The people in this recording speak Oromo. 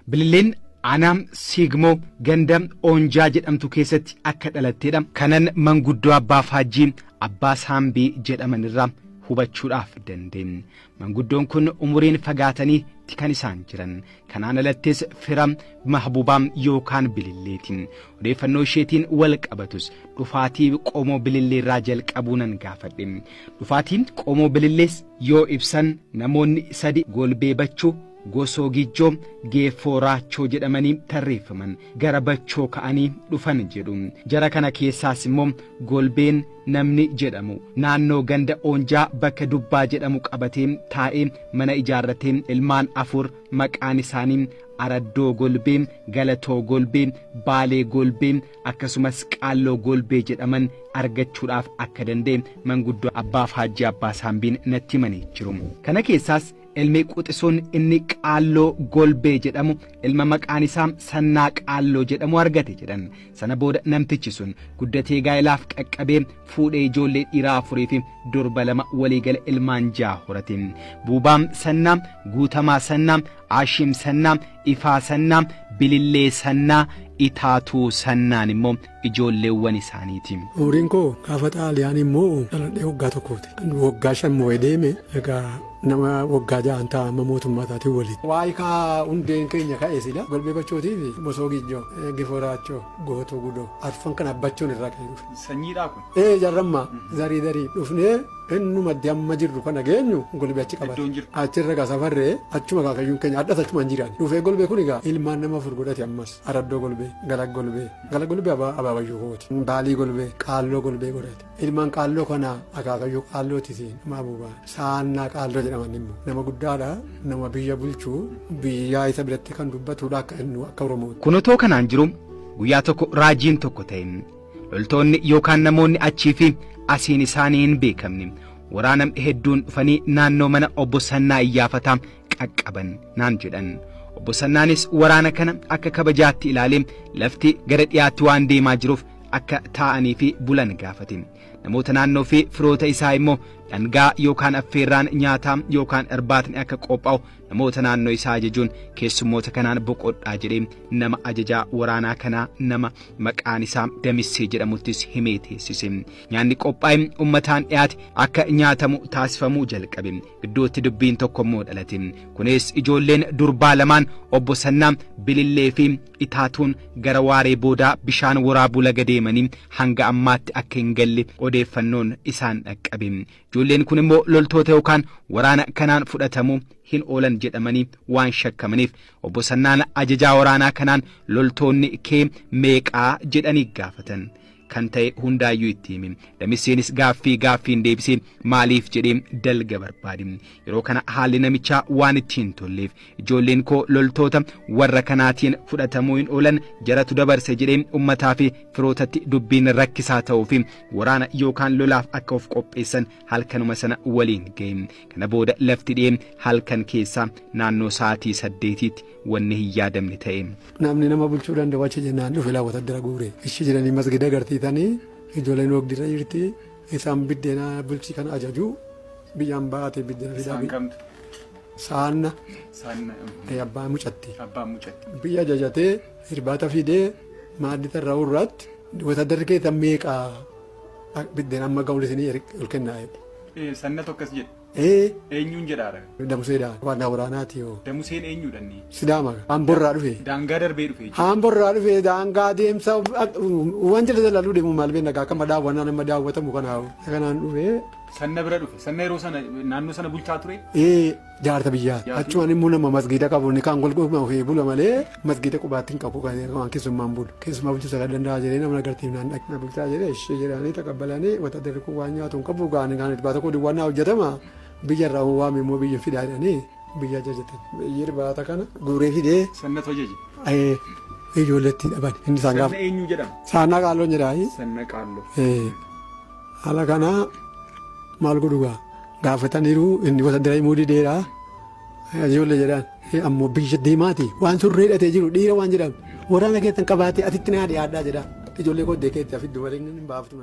Bililleen Anam Sigmoo gandam Oonjaa jedhamtu keessatti akka dhalatteedha. Kanan manguddoo abbaa Faajjii abbaa Saambii jedhamanirraa hubachuudhaaf dandeenye. Manguddoon kun umuriin fagaatanii kan isaan jiran. Kanaan alattis firam Mahbubaam yookaan Bililleetiin. Odeeffannoo isheetiin wal qabatus dhufaatii qomoo Bililleerraa jalqabuunan gaafadhe. Dhufaatiin qomoo Bilillees yoo ibsan namoonni sadi Golbee Bachuu, Gosoo Gijjoo, Geeffoo Raachoo jedhamanii tarreeffaman gara Bachoo ka'anii dhufan jedhu. Jara kana keessaas immoo Golbeen namni jedhamu naannoo ganda Oonjaa bakka Dubbaa jedhamu qabatee taa'ee mana ijaarratee ilmaan afur maqaan isaanii Araddoo Golbee, Galatoo Golbee, Baalee Golbee akkasumas Qaalloo Golbee jedhaman argachuudhaaf akka danda'e manguddoo abbaa Faajjii abbaa Saambiin natti himanii jiru. Kana keessaas ilmi quxisuun inni Qaalloo Golbee jedhamu ilma maqaan isaa Sannaa Qaalloo jedhamu argate jedhan. Sana booda namtichi sun guddatee gaa'ilaaf qaqqabee fuudhee ijoollee dhiiraa afurii fi durba lama waliigala ilmaan ja'a horate. Buubaam Sannaa, Guutamaa Sannaa, Aashim Sannaa, Ifaa Sannaa, Bilillee Sannaa, Itaatuu Sannaan immoo ijoolleewwan isaaniiti. Umriin koo gaafa xaaliyaan immoo dhaladhee waggaa tokkooti. Waggaa 5 moo'ee deeme egaa nama waggaa 6 ta'a amma mootummaa taatii walitti. Waa'ee kaa hundeen keenya ka'ee sila Golbee Bachootii fi Gosoo Gijjoo, Geeffoo Raachoo, Gootoo Gudoo arfan kana abbachuun irraa ka'ee dhufe. Sanyiidhaa kun? Jarrammaa darii dhufnee innuma amma jirru kana geenyu Golbee achi qabate. Achirra gaa safarree achuma kaakayyuun keenya addas achuma hin jiran. Dhufee Golbee kun egaa ilmaan nama afur godhate ammas Araddoo Golbee, Galag Golbee abaabayyuu kooti. Baalii Golbee, Qaalloo Golbee godhate. Ilmaan Qaalloo kana akaakayyuu Qaallootiin Mahbubaa Saannaa Qaalloo jedhaman immoo nama guddaadha. Nama biyya bulchuu biyyaa isa biratti kan dubbatudha akka Oromooti. Kunotoo kanaan jiru guyyaa tokko raajiin tokko ta'e loltoonni yookaan namoonni achii fi asiin isaanii hin beekamne waraana hedduun dhufanii naannoo mana obbo Sannaa Iyyaafataa qaqqaban naan jedhan. Obbo Sannaanis waraana kana akka kabajaatti ilaalee lafti gara dhiyaatti waan deemaa jiruuf akka taa'anii fi bulan gaafate. Namoota naannoo fi firoota isaa immoo dhangaa yookaan affeerraan nyaataa yookaan irbaatni akka qophaa'u namoota naannoo isaa ajajuun keessummoota kanaan boqodhaa jedhee nama ajajaa waraanaa kanaa nama maqaan isaa Damissee jedhamuttis himee teessise. Nyaanni qophaa'e ummataan dhiyaate akka nyaatamu taasifamuu jalqabe. Gidduutti dubbiin tokko immoo dhalate. Kunis ijoolleen durbaa lamaan obbo Sannaa, Bilillee fi Itaatuun gara waaree boodaa bishaan waraabuu laga deemanii hanga ammaatti akka hin galle odeeffannoon isaan dhaqqabe. Ijoolleen kun immoo loltoota yookaan waraana kanaan fudhatamuu hin oolan jedhamanii waan shakkamaniif obbo Sannaan ajajaa waraanaa kanaan loltoonni kee meeqaa jedhanii gaafatan. Kan ta'e hundaayyuu itti hime. Damisseenis gaaffiin deebisee maaliif jedhee dalga barbaade. Yeroo kana haalli namichaa waan itti hin tolleef ijoolleen koo loltoota warra kanaatiin fudhatamuu hin oolan jaratu dabarse jedhee ummataa fi firootatti dubbiin rakkisaa ta'uu fi waraana yookaan lolaaf akka of qopheessan halkanuma sana waliin ga'e. Kana booda lafti dhiyee halkan keessaa naannoo sa'aatii 8tti wanni hin yaadamne ta'e. Namni nama bulchuu danda'u achi jennaan dhufe laawwata dira guure. Ishi jedhanii masgida gartiitanii ijoolleen wagdira jirti isaan biddeena bulchi kan ajaju biyyaan baate biddeena fidaa. Saanna abbaa mucatti. Biyya ajajatee irbaata fidee maaddii tarraa urraatti wata dargee meeqaa biddeena amma ga'ulisanii ol kennaa. Sanna tokkas jedhe. Eenyuun jedhaara? Damuseedha. Waan waraanaati yoo. Damuseen eenyuudhanni? Sidaama. Hamborraa dhufe. Daangaa darbee dhufe. Hamborraa dhufe daangaa deemsa waan jala jalaa dhufe maal beekna gaa kan daawwannaa nama daawwatamu kanaafu. Kanaan dhufe. Sanna bira dhufe. Sanna yeroo sana naannoo sana bulchaa ture? Jaarta biyyaa. Achumaan immoo nama masgiida qabu ni kan golgoof ofii bula malee masgiida qubaattiin qabu kan keessummaan bulu. Keessumaa bulchuusa kan danda'a jedhee namni agartiin naan dhaqna bulchaa jedhee ishee jedhanii taqabbalanii wata darikuu waan nyaatu hin qabu gaanii kan irbaata koo diwaannaa hojjetama. Biyya irraa waame immoo biyya fidaa jedhanii biyya ajajatan. Biyyi irbaata kana guuree fidee. Sannatu ajaje. Ijoolleetti dhaban. Inni isaan gaafa. Sanna eenyu jedhama? Saannaa Qaalloo jedhaayi. Sanna Qaalloo. Haala kana maal godhugaa gaafataniiru inni wata diraa muudii dheeraa ijoollee jedhaan ammoo biyya deemaati waan surree hidhatee jiru dhiira waan jedhamu waraana keessan qabaatee atitti na dhiyaadhaa jedha ijoollee kooddee keetti afiddu malee hin baaftu.